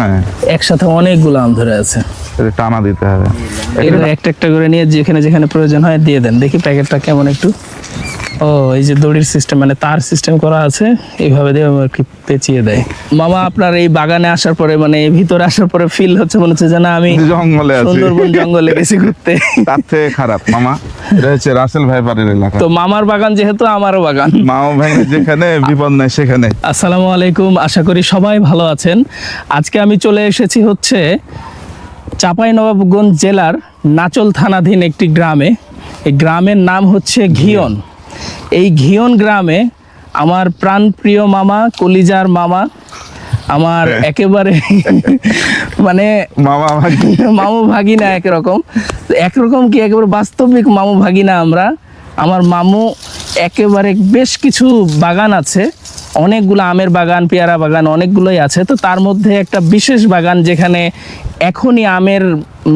হ্যাঁ, একসাথে অনেকগুলো আম ধরে আছে। এটা টানা দিতে হবে। এগুলো একটা একটা করে নিয়ে যেখানে যেখানে প্রয়োজন হয় দিয়ে দেন। দেখি প্যাকেটটা কেমন একটু। ও, এই যে দড়ির সিস্টেম, মানে তার সিস্টেম করা আছে, এইভাবে দিয়ে আর কি পেঁচিয়ে দেয়। মামা, আপনার এই বাগানে আসার পরে, মানে এই ভিতরে আসার পরে ফিল হচ্ছে মনে হচ্ছে যে না আমি জঙ্গলে আছি, সুন্দরবন জঙ্গলে গেছি ঘুরতে। তার থেকে খারাপ মামা। এটা হচ্ছে রাসেল ভাইপারের এলাকা। তো মামার বাগান যেহেতু আমারও বাগান। মামা ভাই যেখানে বিপদ নাই সেখানে। আসসালামু আলাইকুম, আশা করি সবাই ভালো আছেন। আজকে আমি চলে এসেছি হচ্ছে চাঁপাইনবাবগঞ্জ জেলার নাচল থানাধীন একটি গ্রামে। এই গ্রামের নাম হচ্ছে ঘিওন। এই ঘিওন গ্রামে আমার প্রাণপ্রিয় মামা, কলিজার মামা, আমার একেবারে মানে মামু ভাগিনা, একরকম কি একেবারে বাস্তবিক মামু ভাগিনা আমরা। আমার মামু একেবারে বেশ কিছু বাগান আছে, অনেকগুলো আমের বাগান, পেয়ারা বাগান অনেকগুলোই আছে। তো তার মধ্যে একটা বিশেষ বাগান যেখানে এখনই আমের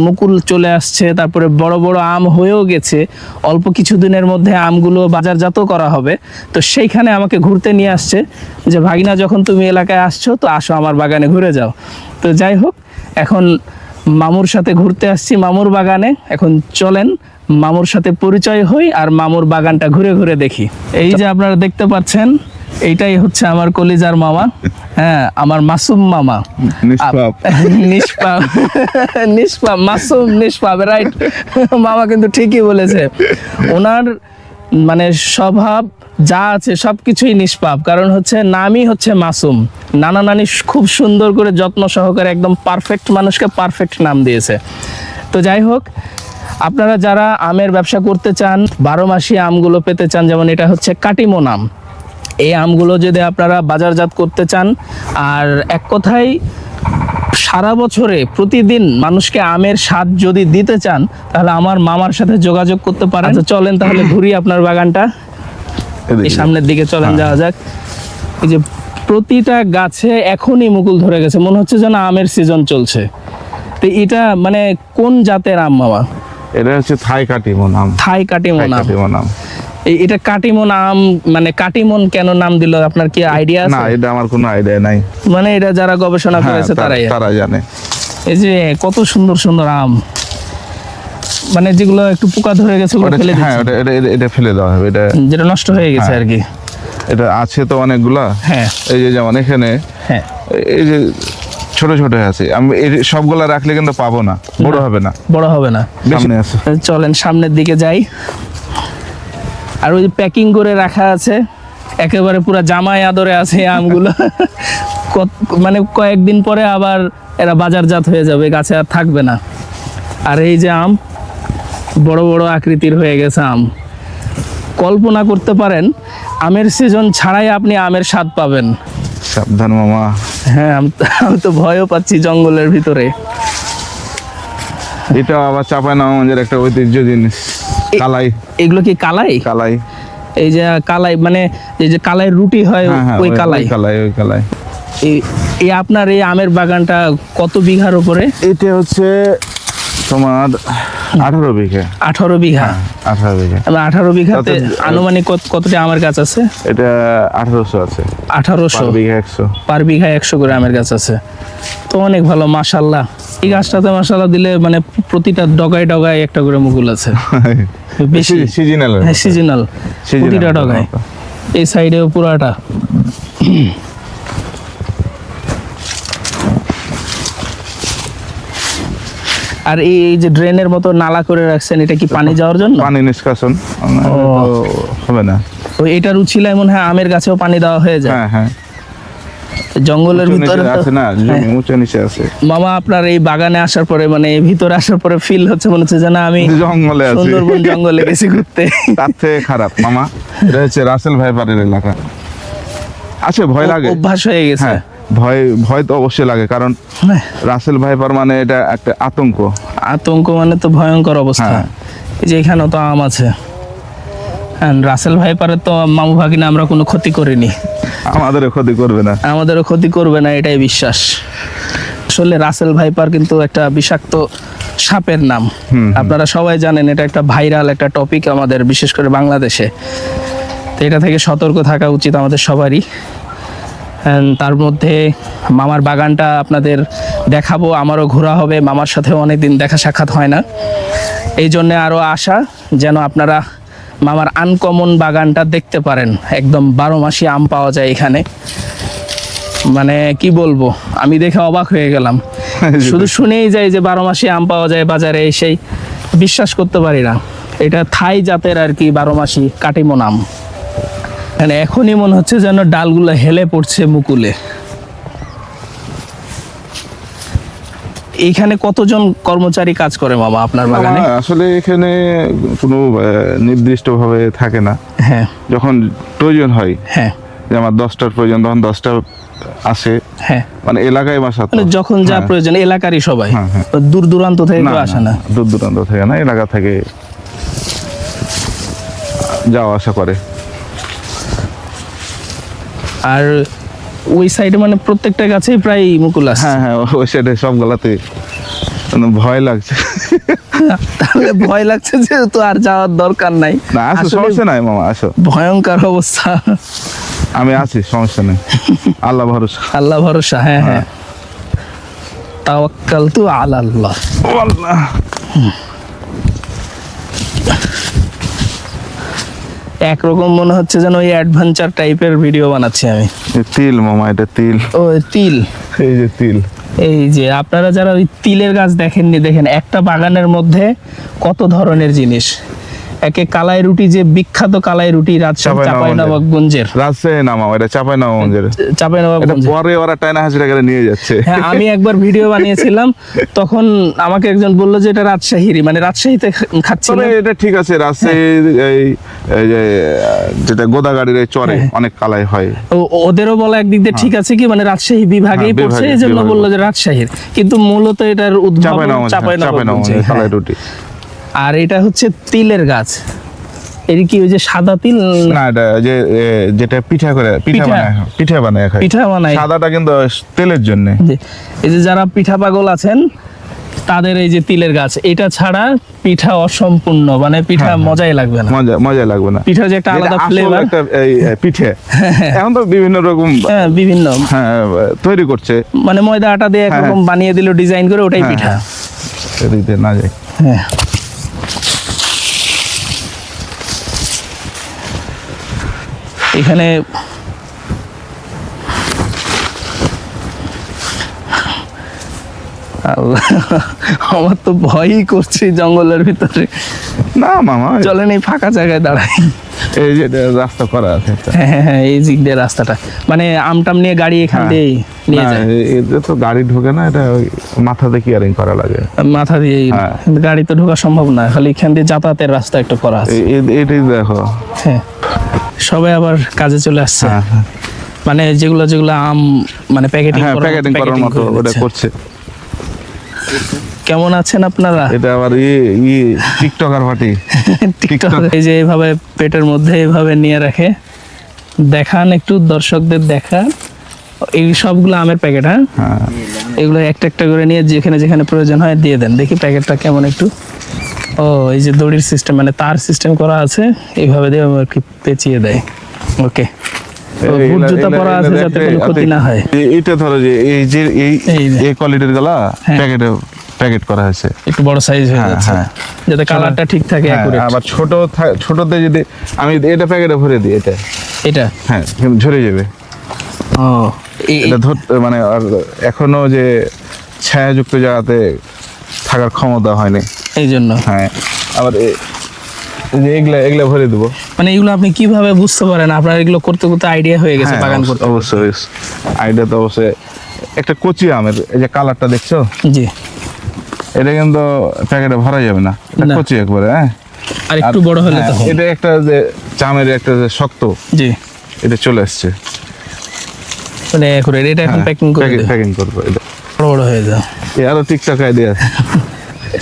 মুকুল চলে আসছে, তারপরে বড় বড় আম হয়েও গেছে, অল্প কিছু দিনের মধ্যে আমগুলো বাজারজাত করা হবে। তো সেইখানে আমাকে ঘুরতে নিয়ে আসছে যে ভাগিনা, যখন তুমি এলাকায় আসছো তো আসো আমার বাগানে ঘুরে যাও। তো যাই হোক, এখন মামুর সাথে ঘুরতে আসছি মামুর বাগানে। এখন চলেন মামুর সাথে পরিচয় হই আর মামুর বাগানটা ঘুরে ঘুরে দেখি। এই যে আপনারা দেখতে পাচ্ছেন, এইটাই হচ্ছে আমার কলিজার মামা, হ্যাঁ, আমার মাসুম মামা। নিষ্পাপ মাসুম নিষ্পাপ, রাইট। মামা কিন্তু ঠিকই বলেছে। ওনার মানে স্বভাব যা আছে সবকিছুই নিষ্পাপ, কারণ হচ্ছে নামই হচ্ছে মাসুম। নানা নানি খুব সুন্দর করে যত্ন সহকারে একদম পারফেক্ট মানুষকে পারফেক্ট নাম দিয়েছে। তো যাই হোক, আপনারা যারা আমের ব্যবসা করতে চান, 12 মাসি আমগুলো পেতে চান, যেমন এটা হচ্ছে কাটিমন আম, এই আমগুলো যদি আপনারা বাজারজাত করতে চান, আর এক কথায় সারা বছরে প্রতিদিন মানুষকে আমের স্বাদ যদি দিতে চান, তাহলে আমার মামার সাথে যোগাযোগ করতে পারেন। তো চলেন তাহলে ঘুরি আপনার বাগানটা। এই সামনের দিকে চলেন, যাওয়া যাক। এই যে প্রতিটা গাছে এখনই মুকুল ধরে গেছে, মনে হচ্ছে যেন আমের সিজন চলছে। তো এটা মানে কোন জাতের আম মামা? এটা হচ্ছে থাই কাটিমন আম। থাই কাটিমন আম। এটা কাটিমন আম, মানে কাটিমন কেন নাম দিল, আপনার কি আইডিয়া আছে? না, এটা আমার কোনো আইডিয়া নাই। মানে এটা যারা গবেষণা করেছে তারা জানে। এই যে কত সুন্দর সুন্দর আম, মানে যেগুলো একটু পোকা ধরে গেছে ওগুলো ফেলে দিচ্ছি। হ্যাঁ, এটা ফেলে দেওয়া হবে, এটা যেটা নষ্ট হয়ে গেছে আর কি। এটা আছে তো অনেকগুলা। হ্যাঁ, এই যে যেমন এখানে, হ্যাঁ, এই যে ছোট ছোট আছে, আমি এই সবগুলা রাখলে কিন্তু পাবো না, বড় হবে না। সামনে আছে, চলেন সামনের দিকে যাই। আর ওই যে প্যাকিং করে রাখা আছে, একেবারে পুরো জামাই আদরে আছে আমগুলো। মানে কয়েকদিন পরে আবার এরা বাজারজাত হয়ে যাবে, গাছে আর থাকবে না। আর এই যে আম, বড় বড় আকৃতির হয়ে গেছে আম। কল্পনা করতে পারেন আমের সিজন ছাড়াই আপনি আমের স্বাদ পাবেন। সাবধান মামা। হ্যাঁ, আমি তো ভয়ও পাচ্ছি জঙ্গলের ভিতরে। এটা আবার চাঁপাইনবাবগঞ্জের একটা ঐতিহ্য জিনিস, কালাই। এগুলো কি কালাই? কালাই, এই যে কালাই, মানে এই যে কালাই রুটি হয়, ওই কালাই। এই আপনার এই আমের বাগানটা কত বিঘার উপরে? এটা হচ্ছে তোমার 18 বিঘা। 18 বিঘা? 18 বিঘা। 18 বিঘাতে আনুমানিক কতটা আমের গাছ আছে? এটা 1800 আছে। 1800 বিঘা 100, পার বিঘা 100 করে আমের গাছ আছে। তো অনেক ভালো, মাশাআল্লাহ। এই গাছটাতে মাশাআল্লাহ দিলে মানে প্রতিটা ডগায় ডগায় একটা করে মুকুল আছে। বেশি সিজনাল। হ্যাঁ, সিজনাল, প্রতিটা ডগায়। এই সাইডেও পুরাটা। আর এই যে ড্রেনের মতো নালা করে রাখছেন, এটা কি পানি যাওয়ার জন্য? পানি নিষ্কাশন হবে না। ওই এটার উছিলায় মনে হয় আমের গাছেও পানি দেওয়া হয়ে যায়। হ্যাঁ, হ্যাঁ, জঙ্গলের ভিতরে আছে না, জমি উঁচু নিচে আছে। মামা, আপনার এই বাগানে আসার পরে, মানে এই ভিতরে আসার পরে ফিল হচ্ছে মনে হচ্ছে যে না আমি জঙ্গলে আছি, সুন্দরবন জঙ্গলে গেছি ঘুরতে। তার থেকে খারাপ মামা। এটা হচ্ছে রাসেল ভাইপারের এলাকা। আচ্ছা, ভয় লাগে, অভ্যাস হয়ে গেছে। ভয় তো অবশ্যই লাগে, কারণ রাসেল ভাইপার মানে এটা একটা আতঙ্ক মানে তো ভয়ঙ্কর অবস্থা। এই যে এখানেও তো আম আছে। হ্যাঁ, রাসেল ভাইপারের তো মামু ভাগিনা আমরা কোনো ক্ষতি করিনি। আমাদেরও ক্ষতি করবে না, এটাই বিশ্বাস। আসলে রাসেল ভাইপার কিন্তু একটা বিষাক্ত সাপের নাম। আপনারা সবাই জানেন, এটা একটা ভাইরাল একটা টপিক আমাদের, বিশেষ করে বাংলাদেশে। তো এটা থেকে সতর্ক থাকা উচিত আমাদের সবারই। তার মধ্যে মামার বাগানটা আপনাদের দেখাবো, আমারও ঘোরা হবে, মামার সাথেও অনেকদিন দেখা সাক্ষাৎ হয় না, এই জন্যে আরও আশা যেন আপনারা মামার আনকমন বাগানটা দেখতে পারেন। একদম 12 মাসই আম পাওয়া যায় এখানে, মানে কি বলবো, আমি দেখে অবাক হয়ে গেলাম। শুধু শুনেই যাই যে 12 মাসই আম পাওয়া যায় বাজারে, এসেই বিশ্বাস করতে পারি না। এটা থাই জাতের আর কি 12 মাসি কাটিমন আম। মানে এখনই মনে হচ্ছে যেন ডালগুলো হেলে পড়ছে মুকুলে। এইখানে কতজন কর্মচারী কাজ করে মামা আপনার বাগানে? আসলে এখানে কোনো নির্দিষ্ট ভাবে থাকে না, হ্যাঁ যখন প্রয়োজন হয়, হ্যাঁ যে আমার 10টার প্রয়োজন তখন 10টা আসে, হ্যাঁ, মানে এলাকায় বাসা তো। মানে যখন যা হ্যাঁ। প্রয়োজন এলাকারই সবাই, হ্যাঁ, হ্যাঁ। দূর দূরান্ত থেকে কেউ আসে না? দূর দূরান্ত থেকে না, এলাকা থেকে যাওয়া আসা করে। আর ওই সাইডে মানে প্রত্যেকটা গাছেই প্রায় মুকুল আছে। হ্যাঁ হ্যাঁ, ওই সাইডে সব গলাতে ভয় লাগছে। তাহলে ভয় লাগছে যেহেতু আর যাওয়ার দরকার নাই। না আসো, আসলে সমস্যা নাই মামা, আসো, ভয়ঙ্কর অবস্থা। আমি আছি, সমস্যা নেই, আল্লাহ ভরসা। আল্লাহ ভরসা, হ্যাঁ হ্যাঁ, তাওয়াক্কালতু আলাল্লাহ। ও আল্লাহ। একরকম মনে হচ্ছে যেন ওই অ্যাডভেঞ্চার টাইপের ভিডিও বানাচ্ছি আমি। এ তিল মামা, এটা তিল, ও তিল, এই যে তিল। এই যে আপনারা যারা ওই তিলের গাছ দেখেননি, দেখেন একটা বাগানের মধ্যে কত ধরনের জিনিস। একে কালাই রুটি, যে বিখ্যাত কালাই রুটি রাজশাহী চাঁপাইনবাবগঞ্জের, রাজশাহী না মামা, এটা চাঁপাইনবাবগঞ্জের। এটা চাঁপাইনবাবগঞ্জ। পরে ওরা টাইনা হাজিরা করে নিয়ে যাচ্ছে। হ্যাঁ, আমি একবার ভিডিও বানিয়েছিলাম, তখন আমাকে একজন বললো যে এটা রাজশাহীরই, মানে রাজশাহীতে খাচ্ছিল। তবে এটা ঠিক আছে, রাজশাহীর এই যে যেটা গোদাগাড়ির এই চরে অনেক কালাই হয়। ওদেরও বলা একদিক দিয়ে ঠিক আছে, কি মানে রাজশাহী বিভাগেই হ্যাঁ, পড়ছে, এই জন্য বললো যে রাজশাহীর, কিন্তু মূলত এটার উদ্ভব চাঁপাইনবাবগঞ্জে। কালাই রুটি। আর এটা হচ্ছে তিলের গাছ। এর কি ওই যে সাদা তিল? না, এটা যে যেটা পিঠা বানায় খায়। পিঠা বানায়। সাদাটা কিন্তু তেলের জন্য। এই যে যারা পিঠা পাগল আছেন তাদের এই যে তিলের গাছ, এটা ছাড়া পিঠা অসম্পূর্ণ, মানে পিঠা মজাই লাগবে না, মজা লাগবে না। পিঠার যে একটা আলাদা ফ্লেভার। একটা এই পিঠে এখন তো বিভিন্ন রকম বিভিন্ন তৈরি করছে, মানে ময়দা আটা দিয়ে একরকম বানিয়ে দিল ডিজাইন করে, ওটাই পিঠা। এদিকে না যায়। হ্যাঁ, এখানে আল্লাহ, আমার তো ভয়ই করছে জঙ্গলের ভিতরে। না মামা, চলেন এই ফাঁকা জায়গায় দাঁড়াই। এই যে রাস্তা করা আছে। হ্যাঁ হ্যাঁ, এই দিক দিয়ে রাস্তাটা, মানে আমটাম নিয়ে গাড়ি এখান দিয়ে নিয়ে যায়। এটা তো গাড়ি ঢোকে না, এটা ওই মাথাতে কিয়ারিং করা লাগে, মাথা দিয়ে গাড়ি তো ঢোকা সম্ভব না, খালি এখান দিয়ে যাতায়াতের রাস্তা একটু করা আছে। এটাই দেখো। হ্যাঁ, সবাই আবার কাজে চলে আসছে, মানে যেগুলো আম মানে প্যাকেটিং করার মতো ওটা করছে। কেমন আছেন আপনারা? এটা আবার টিকটকার পার্টি। টিকটক এই যে এইভাবে পেটের মধ্যে এইভাবে নিয়ে রাখে, দেখান একটু দর্শকদের, দেখান। এই সবগুলো আমের প্যাকেট। হ্যাঁ, এগুলো একটা একটা করে নিয়ে যেখানে যেখানে প্রয়োজন হয় দিয়ে দেন। দেখি প্যাকেটটা কেমন একটু। ও, এই যে দড়ির সিস্টেম, মানে তার সিস্টেম করা আছে, এইভাবে দিয়ে আর কি পেঁচিয়ে দেয়। ওকে, বুট জুতা পরা আছে যাতে কোনো ক্ষতি না হয়। এটা ধরো যে এই কোয়ালিটির গলা প্যাকেট করা আছে, একটু বড় সাইজ হয়ে যাচ্ছে, যাতে কালারটা ঠিক থাকে অ্যাকুরেট। আবার ছোটতে যদি আমি এটা প্যাকেটে ভরে দিই, এটা হ্যাঁ ঝরে যাবে। ও, এটা মানে আর এখনো যে ছায়াযুক্ত জায়গাতে থাকার ক্ষমতা হয়নি, এই জন্য। হ্যাঁ, আবার এগুলা ভরে দেবো। মানে এগুলো আপনি কিভাবে বুঝতে পারেন আপনার এগুলো করতে করতে আইডিয়া হয়ে গেছে বাগান করতে? অবশ্যই আইডিয়া তো অবশ্যই। একটা কচি আমের এই যে কালারটা দেখছো, জি, এটা কিন্তু প্যাকেটে ভরা যাবে না, এটা কচি একবারে। হ্যাঁ, আর একটু বড় হলে তো এটা একটা যে চামের একটা যে শক্ত, জি, এটা চলে আসছে, মানে একুরেট। এটা এখন প্যাকিং করবো, এটা বড় বড় হয়ে যায়। আরো টিকটক আইডিয়া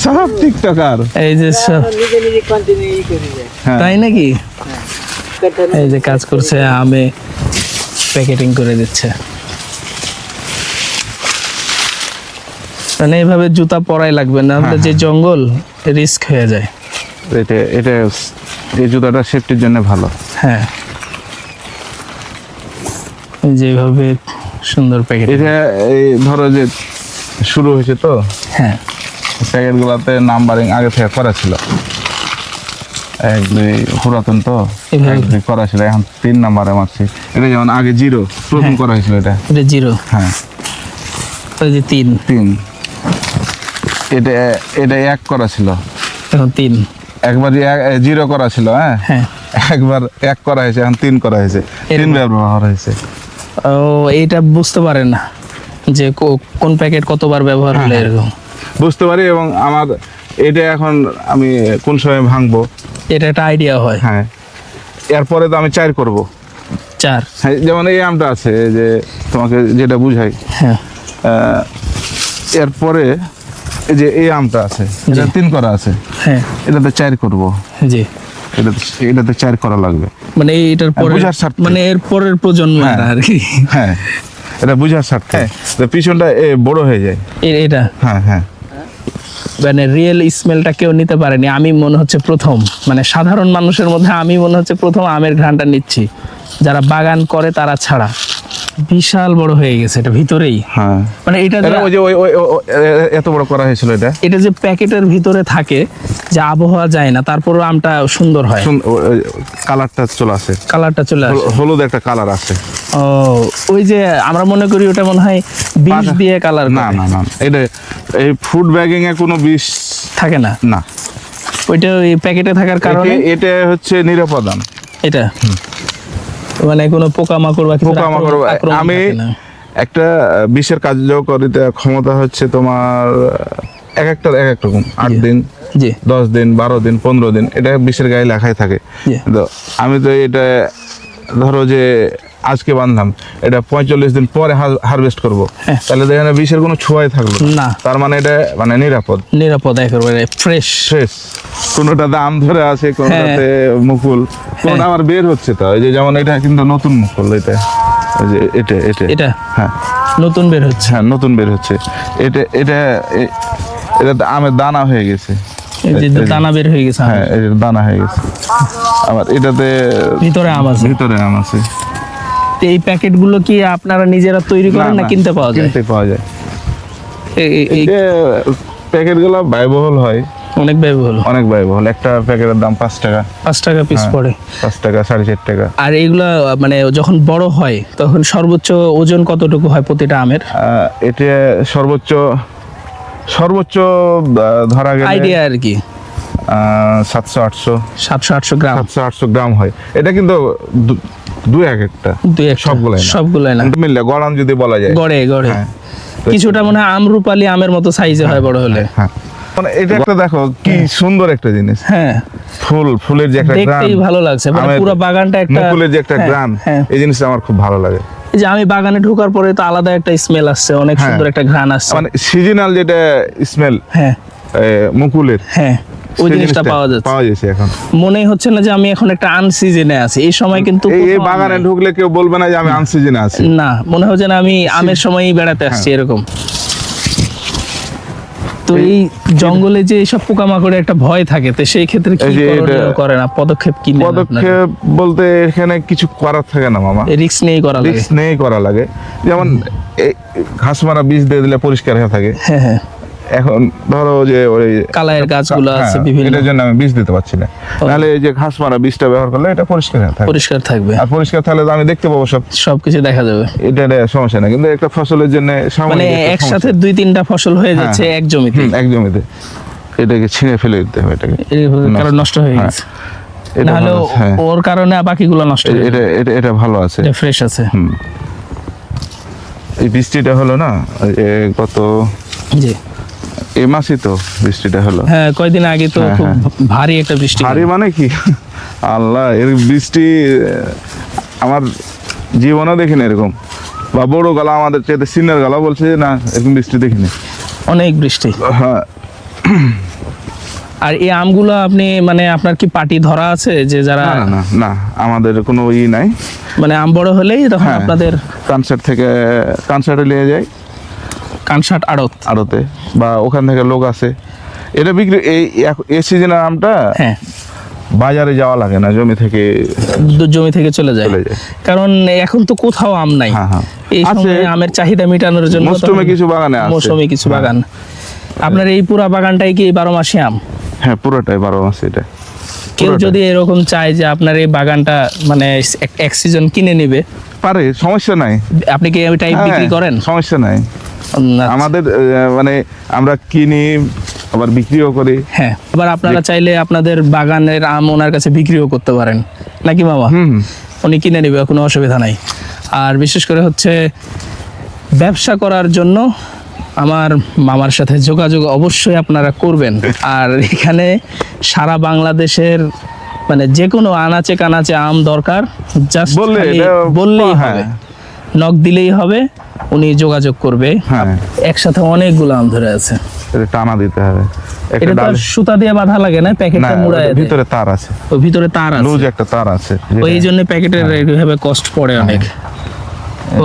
সব টিকটকার, এই যে সব তাই নাকি? এই যে কাজ করছে, আমে প্যাকেটিং করে দিচ্ছে। মানে এইভাবে জুতা পরাই লাগবে না, যে জঙ্গল রিস্ক হয়ে যায়। এটা এই জুতাটা সেফটির জন্য ভালো। হ্যাঁ, যেভাবে সুন্দর প্যাকেট। এটা এই ধরো যে শুরু হয়েছে তো, হ্যাঁ প্যাকেটগুলোতে নাম্বারিং আগে থেকে করা ছিল, 1 2 পুরাতন তো, এভাবে 1 2 করা ছিল, এখন 3 নাম্বারে মারছি। এটা যেমন আগে 0 প্রথম করা হয়েছিল এটা, এটা 0, হ্যাঁ ওই যে 3, 3। এটা 1 করা ছিল, এখন 3। একবার 0 করা ছিল, হ্যাঁ হ্যাঁ একবার 1 করা হয়েছে, এখন 3 করা হয়েছে, 3 ব্যবহার হয়েছে। ও এইটা বুঝতে পারেন না যে কোন প্যাকেট কতবার ব্যবহার হলে এরকম বুঝতে পারি, এবং আমার এটা এখন আমি কোন সময় ভাঙবো এটা একটা আইডিয়া হয়। হ্যাঁ, এরপরে তো আমি 4 করব। 4, হ্যাঁ, যেমন এই আমটা আছে, এই যে তোমাকে যেটা বুঝাই, হ্যাঁ এরপরে এই যে এই আমটা আছে, এটা 3 করা আছে, হ্যাঁ এটাতে 4 করব, জি। এটাতে 4 করা লাগবে। মানে এইটার পরে বুঝার স্বার্থে। মানে এর পরের প্রজন্ম হ্যাঁ। আর কি। হ্যাঁ, এটা বুঝার স্বার্থে, তো পিছনটা বড় হয়ে যায়। এটা হ্যাঁ হ্যাঁ, মানে রিয়েল স্মেলটা কেউ নিতে পারেনি, আমি মনে হচ্ছে প্রথম, মানে সাধারণ মানুষের মধ্যে আমি মনে হচ্ছে প্রথম আমের ঘ্রাণটা নিচ্ছি, যারা বাগান করে তারা ছাড়া। বিশাল বড় হয়ে গেছে এটা ভিতরেই, হ্যাঁ মানে এটা এটা ওই যে এত বড় করা হয়েছিল এটা। এটা যে প্যাকেটের ভিতরে থাকে, যে আবহাওয়া যায় না, তারপরও আমটা সুন্দর হয়, কালারটা চলে আসে, কালারটা চলে আসে। হলুদ একটা কালার আছে। ও ওই যে আমরা মনে করি ওটা মনে হয় বিষ দিয়ে কালার, না না না, এটা এই ফুড ব্যাগিং এ কোনো বিষ থাকে না, না, ওইটা ওই প্যাকেটে থাকার কারণে এটা হচ্ছে নিরাপদ আম। এটা মানে কোনো পোকামাকড় বা কিছু পোকামাকড়, আমি একটা বিষের কার্যকারিতা ক্ষমতা হচ্ছে তোমার এক এক রকম, 8 দিন, জি 10 দিন, 12 দিন, 15 দিন, এটা বিষের গায়ে লেখাই থাকে। জি। তো আমি তো এটা ধরো যে আজকে বানলাম, এটা 45 দিন পরে হারভেস্ট করব, তাহলে দেখেন বিষের কোনো ছোঁয়াই থাকলো না, তার মানে এটা মানে নিরাপদ, নিরাপদ একেবারে ফ্রেশ। ফ্রেশ। কোনোটাতে আম ধরে আছে, কোনোটাতে মুকুল, কোনোটা আমার বের হচ্ছে। তো এই যে যেমন এটা কিন্তু নতুন মুকুল, এটা এই যে এটা হ্যাঁ নতুন বের হচ্ছে, হ্যাঁ নতুন বের হচ্ছে। এটা আমের দানা হয়ে গেছে, এই যে দানা বের হয়ে গেছে, হ্যাঁ এই যে দানা হয়ে গেছে। আবার এটাতে ভিতরে আম আছে, ভিতরে আম আছে। তো এই প্যাকেটগুলো কি আপনারা নিজেরা তৈরি করেন না কিনতে পাওয়া যায়? কিনতে পাওয়া যায়। এই প্যাকেটগুলো ব্যয়বহুল হয়, অনেক ব্যয়বহুল, অনেক ব্যয়বহুল। একটা প্যাকেটের দাম 5 টাকা, 5 টাকা পিস পড়ে, 5 টাকা, 4.5 টাকা। আর এইগুলা মানে যখন বড় হয় তখন সর্বোচ্চ ওজন কতটুকু হয় প্রতিটা আমের? এটা সর্বোচ্চ ধরা গেলে আইডিয়া আর কি 700-800 গ্রাম, 700-800 গ্রাম হয়। এটা কিন্তু একটা সবগুলাই না, মিললে গড়ান যদি বলা যায়, গড়ে হ্যাঁ। কিছুটা মনে হয় আমরুপালি আমের মতো সাইজে হয় বড় হলে। হ্যাঁ, মানে এটা একটা দেখো কি সুন্দর একটা জিনিস। হ্যাঁ, ফুলের যে একটা গ্রান, দেখতেই ভালো লাগছে, মানে পুরো বাগানটা একটা মুকুলের যে একটা গ্রান, এই জিনিসটা আমার খুব ভালো লাগে। এই যে আমি বাগানে ঢোকার পরে তো আলাদা একটা স্মেল আসছে, অনেক সুন্দর একটা ঘ্রাণ আসছে, মানে সিজনাল যেটা স্মেল, হ্যাঁ মুকুলের, হ্যাঁ ওই জিনিসটা পাওয়া যাচ্ছে এখন। মনেই হচ্ছে না যে আমি এখন একটা আনসিজনে আছি। এই সময় কিন্তু এই বাগানে ঢুকলে কেউ বলবে না যে আমি আনসিজনে আছি, না, মনে হচ্ছে না আমি আমের সময়ই বেড়াতে আসছি এরকম। তো এই জঙ্গলে যে এইসব পোকামাকড়ের একটা ভয় থাকে, তো সেই ক্ষেত্রে কি করণীয় করে না, পদক্ষেপ কি নেন? পদক্ষেপ বলতে এখানে কিছু করার থাকে না মামা, রিস্ক নিয়েই করা লাগে, রিস্ক নিয়েই করা লাগে। যেমন ঘাস মারা বীজ দিয়ে দিলে পরিষ্কার হয়ে থাকে। হ্যাঁ হ্যাঁ, এখন ধরো যে ওই কালায়ের গাছগুলো আছে বিভিন্ন, এটার জন্য আমি বীজ দিতে পারছি না, নাহলে এই যে ঘাস মারা বীজটা ব্যবহার করলে এটা পরিষ্কার হয়ে থাকে, পরিষ্কার থাকবে, আর পরিষ্কার থাকলে তো আমি দেখতে পাবো সবকিছু দেখা যাবে, এটা সমস্যা না। কিন্তু একটা ফসলের জন্য মানে একসাথে 2-3টা ফসল হয়ে যাচ্ছে এক জমিতে, এটাকে ছিঁড়ে ফেলে দিতে হবে, এটাকে কারণ নষ্ট হয়ে গেছে, নাহলে ওর কারণে বাকিগুলো নষ্ট হয়ে যাবে। এটা ভালো আছে, এটা ফ্রেশ আছে। এই বৃষ্টিটা হলো না গত জি এই মাসই তো বৃষ্টিটা হলো, হ্যাঁ কয়েকদিন আগে তো খুব ভারী একটা বৃষ্টি। ভারী মানে কি আল্লাহ, এর বৃষ্টি আমার জীবনেও দেখিনি এরকম, বা বড় গলা আমাদের চেয়ে সিনিয়র গলা বলছে যে না এরকম বৃষ্টি দেখিনি, অনেক বৃষ্টি। হ্যাঁ। আর এই আমগুলো আপনি মানে আপনার কি পার্টি ধরা আছে যে যারা? না না, আমাদের কোনো নাই, মানে আম বড় হলেই তখন আপনাদের কানসার্টে নিয়ে যায়, কানসার্ট আড়তে, বা ওখান থেকে লোক আছে এটা বিক্রি। এই সিজনের আমটা বাজারে যাওয়া লাগে না, জমি থেকে জমি থেকে চলে যায়, চলে যায়। কারণ এখন তো কোথাও আম নাই। হ্যাঁ, হ্যাঁ। এই আছে। সময় আমের চাহিদা মেটানোর জন্য মৌসুমে কিছু বাগানে আছে। মৌসুমী কিছু হ্যাঁ। বাগান। আপনার এই পুরা বাগানটাই কি 12 মাসে আম? হ্যাঁ, পুরোটাই 12 মাস। এটা কেউ পুরোটাই। যদি এরকম চায় যে আপনার এই বাগানটা মানে এক সিজন কিনে নিবে, পারে, সমস্যা নাই। আপনি কি এটাই বিক্রি হ্যাঁ, করেন? সমস্যা নাই। আচ্ছা। আমাদের মানে আমরা কিনি আবার বিক্রিও করি। হ্যাঁ, আবার আপনারা চাইলে আপনাদের বাগানের আম ওনার কাছে বিক্রিও করতে পারেন, নাকি মামা? হুম। উনি কিনে নেবে, কোনো অসুবিধা নাই। আর বিশেষ করে হচ্ছে ব্যবসা করার জন্য আমার মামার সাথে যোগাযোগ অবশ্যই আপনারা করবেন। আর এখানে সারা বাংলাদেশের মানে যে কোনো আনাচে কানাচে আম দরকার, জাস্ট বললে এটা বললেই হ্যাঁ। হবে, নক দিলেই হবে, উনি যোগাযোগ করবে। হ্যাঁ। একসাথে অনেকগুলো আম ধরে আছে। এটা টানা দিতে হবে। একটা এটা তো আর ডালে- সুতা দিয়ে বাঁধা লাগে না, না, প্যাকেটটা মুড়ায় ওটার দেয়। ভিতরে তার আছে, ওই ভিতরে তার আছে, লুজ একটা তার আছে। ওই জন্য প্যাকেটের এইভাবে কষ্ট পড়ে অনেক।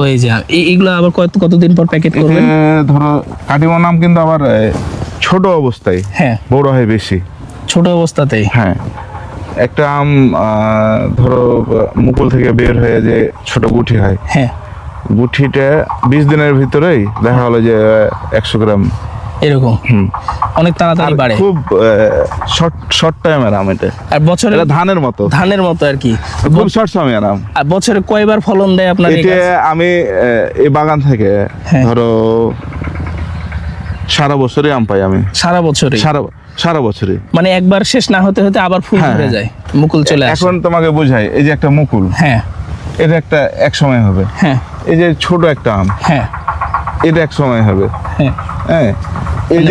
ওই যে এইগুলো আবার কতদিন পর প্যাকেট করবেন? ধরো কাটিমন আম কিন্তু আবার ছোট অবস্থায়, হ্যাঁ, বড় হয় বেশি। ছোট অবস্থাতেই। হ্যাঁ, একটা আম ধরো মুকুল থেকে বের হয়ে যে ছোট গুটি হয়, হ্যাঁ, গুঠিটা 20 দিনের ভিতরেই দেখা হলো যে 100 গ্রাম। এরকম অনেক আর তাড়াতাড়ি বাড়ে। খুব শর্ট টাইমের আম এটা। আর বছরে এটা ধানের মতো, ধানের মতো আর কি। খুব শর্ট সময়ের আম। আর বছরে কয়বার ফলন দেয় আপনার এই এটা গাছ? আমি এই বাগান থেকে হ্যাঁ। ধরো সারা বছরই আম পাই আমি। সারা বছরে? সারা বছরই। মানে একবার শেষ না হতে হতে আবার ফুল হ্যাঁ, ধরে হ্যাঁ। যায়, মুকুল চলে আসে। এখন তোমাকে বোঝাই, এই যে একটা মুকুল, হ্যাঁ, এটা একটা এক সময় হবে। হ্যাঁ, এই যে ছোট একটা আম, হ্যাঁ, এটা এক সময় হবে। হ্যাঁ। হ্যাঁ, এই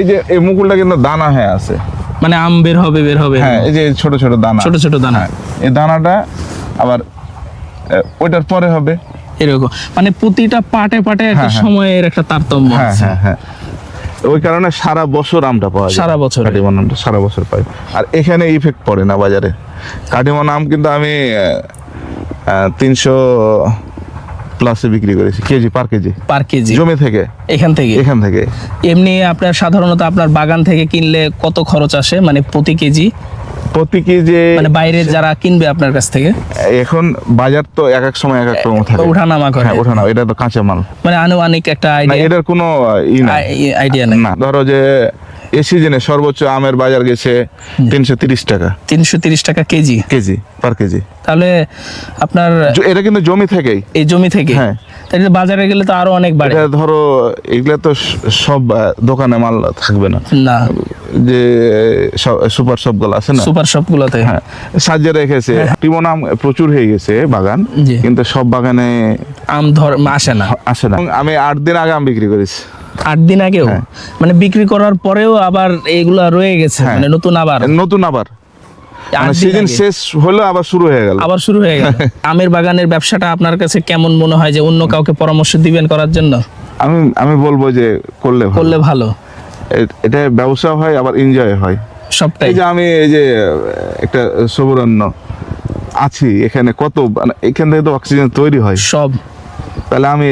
যে এই মুকুলটা কিন্তু দানা হয়ে আছে। মানে আম বের হবে বের হবে। হ্যাঁ, এই যে ছোট ছোট দানা, ছোট ছোট দানা। হ্যাঁ, এই দানাটা আবার ওইটার পরে হবে। এরকম মানে প্রতিটা পাটে পাটে একটা হ্যাঁ, হ্যাঁ। সময়ের একটা তারতম্য হ্যাঁ, আছে। হ্যাঁ, হ্যাঁ। ওই কারণে সারা বছর আমটা পাওয়া যায়। সারা বছর কাটিমন আমটা সারা বছর পাই। আর এখানে ইফেক্ট পড়ে না বাজারে। কাটিমন আম কিন্তু আমি 300 প্লাসে বিক্রি করেছি, পার কেজি পার কেজি জমি থেকে, এখান থেকে। এমনি আপনার সাধারণত আপনার বাগান থেকে কিনলে কত খরচ আসে, মানে প্রতি কেজি? প্রতি কেজি মানে বাইরে যারা কিনবে আপনার কাছ থেকে? এখন বাজার তো এক এক সময় এক এক রকম থাকে, ওঠানামা করে। হ্যাঁ, ওঠানামা। এটা তো কাঁচা মাল, মানে আনুমানিক একটা না আইডিয়া? এটার কোনো আইডিয়া নেই। না। ধরো যে এই সিজনে সর্বোচ্চ আমের বাজার গেছে 330 টাকা। 330 টাকা কেজি? পার কেজি। তাহলে আপনার এটা কিন্তু জমি থেকেই, এই জমি থেকে? হ্যাঁ। তাহলে বাজারে গেলে তো আরো অনেক বাড়ে। এটা ধরো এগুলা তো সব দোকানে মাল থাকবে না, না, যে সুপার শপগুলো আছে না, সুপার শপ গুলোতে। হ্যাঁ, সাজিয়ে রেখেছে। টিমন আম প্রচুর হয়ে গেছে বাগান, জি। কিন্তু সব বাগানে আম আসে না। আসে না। আমি 8 দিন আগে আম বিক্রি করেছি। 8 দিন আগেও? হ্যাঁ। মানে বিক্রি করার পরেও আবার এইগুলা রয়ে গেছে, হ্যাঁ। মানে নতুন আবার মানে 8 দিন সিজন আগে শেষ হলো আবার শুরু হয়ে গেল। আবার শুরু হয়ে গেল। আমের বাগানের ব্যবসাটা আপনার কাছে কেমন মনে হয়, যে অন্য কাউকে পরামর্শ দিবেন করার জন্য? আমি বলবো যে করলে ভালো। এটা ব্যবসা হয়, আবার এনজয় হয় সবটাই। এই যে আমি এই যে একটা সবুরান্য আছি এখানে, কত মানে এখান থেকে তো অক্সিজেন তৈরি হয় সব, তাহলে আমি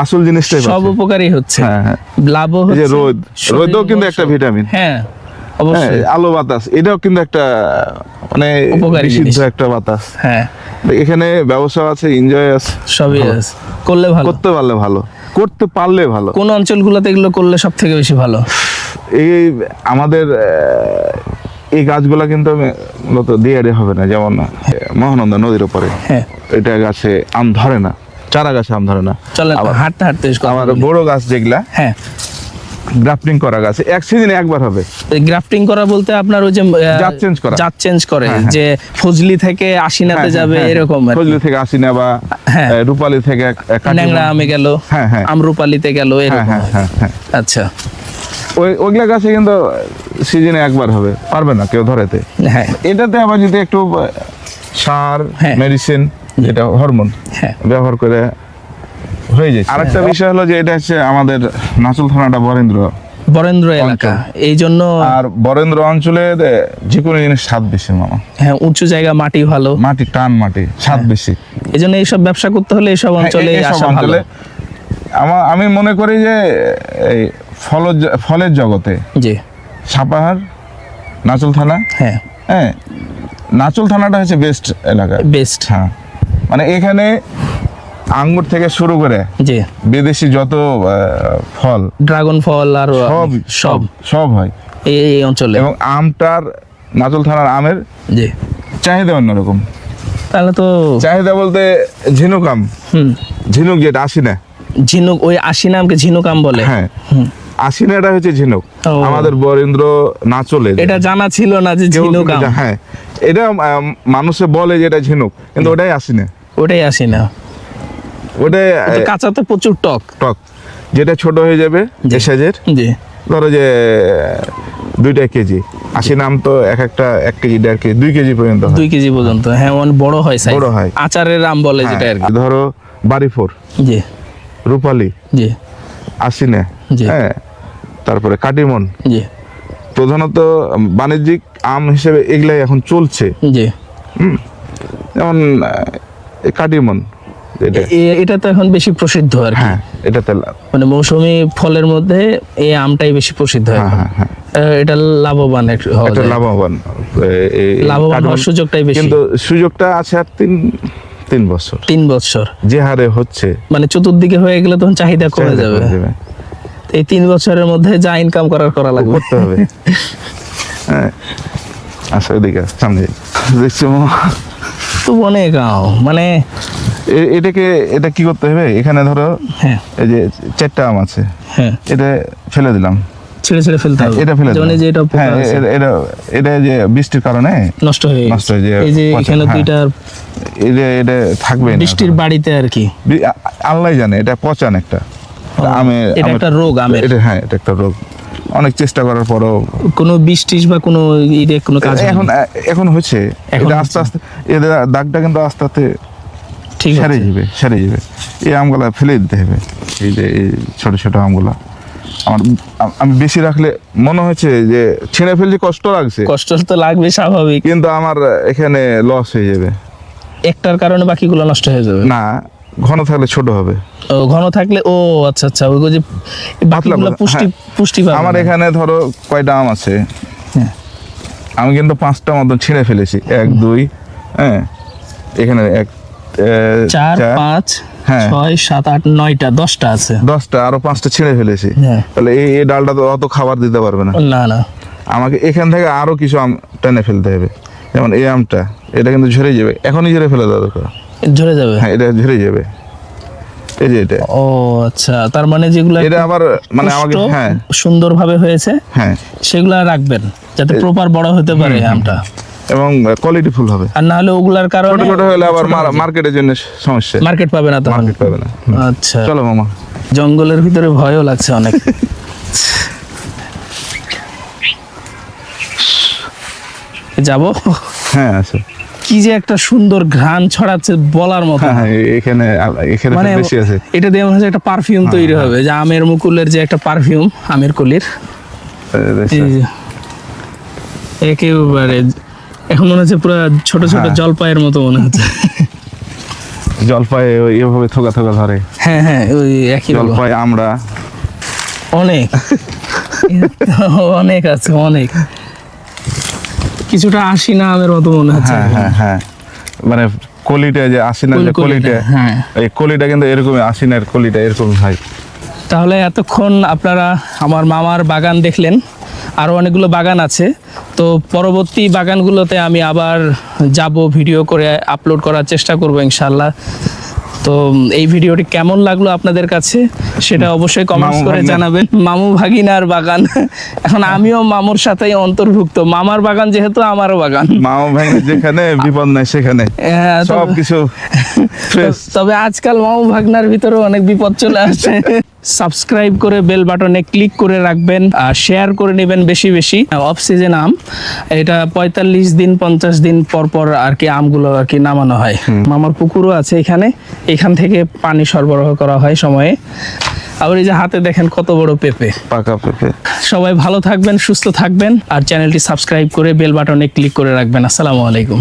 আসল জিনিসটাই সব পাচ্ছি। উপকারী হচ্ছে। হ্যাঁ, হ্যাঁ। লাভও এই যে হচ্ছে। রোদও কিন্তু শরীর একটা মন সব। ভিটামিন। হ্যাঁ, হ্যাঁ, অবশ্যই। আলো বাতাস এটাও কিন্তু একটা মানে উপকারী বিশুদ্ধ জিনিস। একটা বাতাস। হ্যাঁ, এখানে ব্যবসা আছে, এনজয় আছে, সবই ভালো। আছে। করলে ভালো। করতে পারলে ভালো। কোন অঞ্চলগুলোতে এগুলো করলে সব থেকে বেশি ভালো? এই আমাদের এই গাছগুলা কিন্তু মূলত দেয়ারে হবে না, যেমন মহানন্দা নদীর উপরে হ্যাঁ, এটা গাছে আম ধরে না, চারা গাছে আম ধরে না। চলেন আবার হাঁটতে হাঁটতে আমার বড় গাছ যেগুলা হ্যাঁ, গ্রাফটিং করা গাছে এক সিজনে একবার হবে। গ্রাফটিং করা বলতে আপনার ওই যে জাত চেঞ্জ করা। জাত চেঞ্জ করে, হ্যাঁ, হ্যাঁ। যে ফজলি থেকে আশিনাতে যাবে এরকম আর কি। ফজলি থেকে আসিনা বা হ্যাঁ। রূপালী থেকে ন্যাংরা আমে গেল, হ্যাঁ, হ্যাঁ। আমরুপালিতে গেল, এরকম। হ্যাঁ, হ্যাঁ, হ্যাঁ। আচ্ছা, ওইগুলা গাছে কিন্তু সিজনে একবার হবে, পারবে না কেউ ধরেতে। হ্যাঁ, এটাতে আবার যদি একটু সার, হ্যাঁ। মেডিসিন, এটা হরমোন হ্যাঁ। ব্যবহার করে হয়ে যায়। আরেকটা বিষয় হলো যে এটা হচ্ছে আমাদের নাচল থানাটা বরেন্দ্র এলাকা, এই জন্য। আর বরেন্দ্র অঞ্চলে যে কোনো জিনিস স্বাদ বেশি মামা। হ্যাঁ, উঁচু জায়গা, মাটি ভালো, মাটি টান, মাটি স্বাদ বেশি। এই জন্য এইসব ব্যবসা করতে হলে এইসব অঞ্চলে এইসব আসা ভালো। অঞ্চলে আমি মনে করি যে এই ফলের জগতে জি, সাপাহার, নাচল থানা, হ্যাঁ, হ্যাঁ, নাচল থানাটা হচ্ছে বেস্ট এলাকা। বেস্ট। হ্যাঁ, মানে এখানে আঙ্গুর থেকে শুরু করে জি বিদেশি যত ফল, ড্রাগন ফল আর সব সব সব হয় এই অঞ্চলে। এবং আমটার, নাচল থানার আমের জি চাহিদা অন্যরকম। তাহলে তো চাহিদা বলতে ঝিনুক আম, ঝিনুক যেটা আশিনা, ঝিনুক, ওই আশিনা আমকে ঝিনুক আম বলে। হ্যাঁ আশিনাটা হচ্ছে ঝিনুক। ও। আমাদের বরেন্দ্র নাচলে এটা জানা ছিল না যে কেউ ঝিনুক কিন্তু আম। হ্যাঁ, এটা মানুষে বলে যে এটা ঝিনুক, কিন্তু ওটাই আশিনা। ওটাই আশিনা। ওটাই তো কাঁচাতে প্রচুর টক। টক, যেটা ছোট হয়ে যাবে জি। এ সাইজের, জি ধরো যে 2 কেজি, আশিনা আম তো একটা 1 কেজি 1.5 কেজি 2 কেজি পর্যন্ত হয়। 2 কেজি পর্যন্ত, হ্যাঁ অনেক বড় হয় সাইজ। বড় হয়। আচারের আম বলে হ্যাঁ, যেটা আর কি। ধরো বাড়িফোর, জি রূপালী, জি আশিনা, জি। হ্যাঁ, তারপরে কাটিমন। জি প্রধানত বাণিজ্যিক আম হিসেবে এগুলাই এখন চলছে। জি। যেমন কাটিমন, এটা এটা তো এখন বেশি প্রসিদ্ধ আর কি। হ্যাঁ, এটাতে মানে মৌসুমী ফলের মধ্যে এই আমটাই বেশি প্রসিদ্ধ হ্যাঁ এখন। হ্যাঁ হ্যাঁ, এটা লাভবান হওয়া এটা যায়। লাভবান। লাভবান কাটিমন, হওয়ার সুযোগটাই বেশি। কিন্তু সুযোগটা আছে আর 3 বছর 3 বছর যে হারে হচ্ছে, মানে চতুর্দিকে হয়ে গেলে তখন চাহিদা কমে চাহিদা যাবে। কমে যাবে। এই 3 বছরের মধ্যে যা ইনকাম করা লাগবে। করতে হবে। হ্যাঁ, আচ্ছা ওদিকে সামনে দেখছো তো অনেক আম, মানে এটা কি করতে হবে, এখানে ধরো হ্যাঁ এই যে 4টা আম আছে, হ্যাঁ এটা ফেলে দিলাম, ছেড়ে ছেড়ে ফেলতে হবে। এটা ফেলে যেমন দিলাম। এই যে এটা পোকা হ্যাঁ, আছে, এটা যে বৃষ্টির কারণে নষ্ট হয়ে নষ্ট গেছে। হয়ে যায়, এই যে পচা, এখানে হ্যাঁ। 2টা এটা থাকবে না, বৃষ্টির বাড়িতে আর কি। আল্লাহ জানে, এটা পচান একটা এটা একটা রোগ আমের। এটা, হ্যাঁ এটা একটা রোগ। অনেক চেষ্টা করার পরও কোনো বৃষ্টিস বা কোনো কোনো কাজ এখন হয়নি। এখন হচ্ছে, এখন এটা আস্তে আস্তে এদের দাগটা কিন্তু আস্তে আস্তে ঠিক সেরে আছে। যাবে। এই আমগুলা ফেলে দিতে হবে, এই যে এই ছোট ছোট আমগুলা। আমি বেশি রাখলে মনে হচ্ছে যে ছিঁড়ে ফেলছি, কষ্ট লাগছে, কষ্ট তো লাগবে স্বাভাবিক, কিন্তু আমার এখানে লস হয়ে যাবে। একটার কারণে বাকিগুলো নষ্ট হয়ে যাবে। না, ঘন থাকলে ছোট হবে। ও ঘন থাকলে, ও আচ্ছা আচ্ছা, ওই যে বাকিগুলো পুষ্টি হ্যাঁ। পুষ্টি পাবে আমার না। এখানে ধরো কয়টা আম আছে, হ্যাঁ। আমি কিন্তু 5টা মতন ছিঁড়ে ফেলেছি। 1 2, হ্যাঁ, এখানে 1 4 5 হ্যাঁ। 6 7 8 9টা 10টা আছে। 10টা, আরো 5টা ছিঁড়ে ফেলেছি। হ্যাঁ। তাহলে এই ডালটা তো অত খাবার দিতে পারবে না। না না, আমাকে এখান থেকে আরো কিছু আম টেনে ফেলতে হবে। যেমন এই আমটা, এটা কিন্তু ঝরে যাবে, এখনই ঝরে ফেলে দেওয়া দরকার। ঝরে যাবে। হ্যাঁ, এটা ঝরে যাবে। এই যে এটা, ও আচ্ছা, তার মানে যেগুলো এটা আবার মানে আমাকে, হ্যাঁ সুন্দরভাবে হয়েছে হ্যাঁ, সেগুলো রাখবেন যাতে প্রপার বড় হতে পারে আমটা, এবং কোয়ালিটি ফুল হবে। আর না হলে ওগুলার ছোট কারণে ছোট হলে আবার মার্কেটের জন্য সমস্যা, মার্কেট পাবে না তখন। মার্কেট পাবে না। আচ্ছা, চলো মামা। জঙ্গলের ভিতরে ভয়ও লাগছে অনেক। যাব। হ্যাঁ আছে, কি যে একটা সুন্দর ঘ্রাণ ছড়াচ্ছে বলার মতো না। হ্যাঁ এখানে মানে বেশি আছে। এটা দিয়ে মনে হচ্ছে একটা পারফিউম তৈরি হবে, যে আমের মুকুলের যে একটা পারফিউম, আমের কলির। এই যে, একেবারে এখন মনে হচ্ছে পুরো ছোট ছোট হ্যাঁ। জলপাইয়ের মতো মনে হচ্ছে। জলপাই এইভাবে থোকা থোকা ধরে, হ্যাঁ হ্যাঁ, ওই একই রকম। জলপাই আমরা অনেক অনেক আছে, অনেক কিছুটা আশিনা আমের মতো মনে হচ্ছে। হ্যাঁ হ্যাঁ হ্যাঁ, মানে কলিটা যে আশিনার যে কলিটা, হ্যাঁ। এই কলিটা কিন্তু এরকমই, আশিনার কলিটা এরকম হয়। তাহলে এতক্ষণ আপনারা আমার মামার বাগান দেখলেন, আরও অনেকগুলো বাগান আছে। তো পরবর্তী বাগানগুলোতে আমি আবার যাব, ভিডিও করে আপলোড করার চেষ্টা করব ইনশাল্লাহ। তো এই ভিডিওটি কেমন লাগলো আপনাদের কাছে সেটা অবশ্যই কমেন্টস মামু করে ভাগিনা। জানাবেন। মামু ভাগিনার বাগান, এখন আমিও মামুর সাথেই অন্তর্ভুক্ত। মামার বাগান যেহেতু আমারও বাগান। মামা ভাই যেখানে বিপদ নাই সেখানে হ্যাঁ, সব কিছু ফ্রেশ। তবে আজকাল মামু ভাগনার ভিতরে অনেক বিপদ চলে আসছে। সাবস্ক্রাইব করে বেল বাটনে ক্লিক করে রাখবেন, আর শেয়ার করে নেবেন বেশি বেশি। অফ সিজন আম, এটা 45 দিন 50 দিন পর পর আর কি আমগুলো আর কি নামানো হয়। মামার পুকুরও আছে এখান থেকে পানি সরবরাহ করা হয় সময়ে। আবার এই যে হাতে দেখেন কত বড় পেঁপে, পাকা পেঁপে। সবাই ভালো থাকবেন, সুস্থ থাকবেন, আর চ্যানেলটি সাবস্ক্রাইব করে বেল বাটনে ক্লিক করে রাখবেন। আসসালামু আলাইকুম।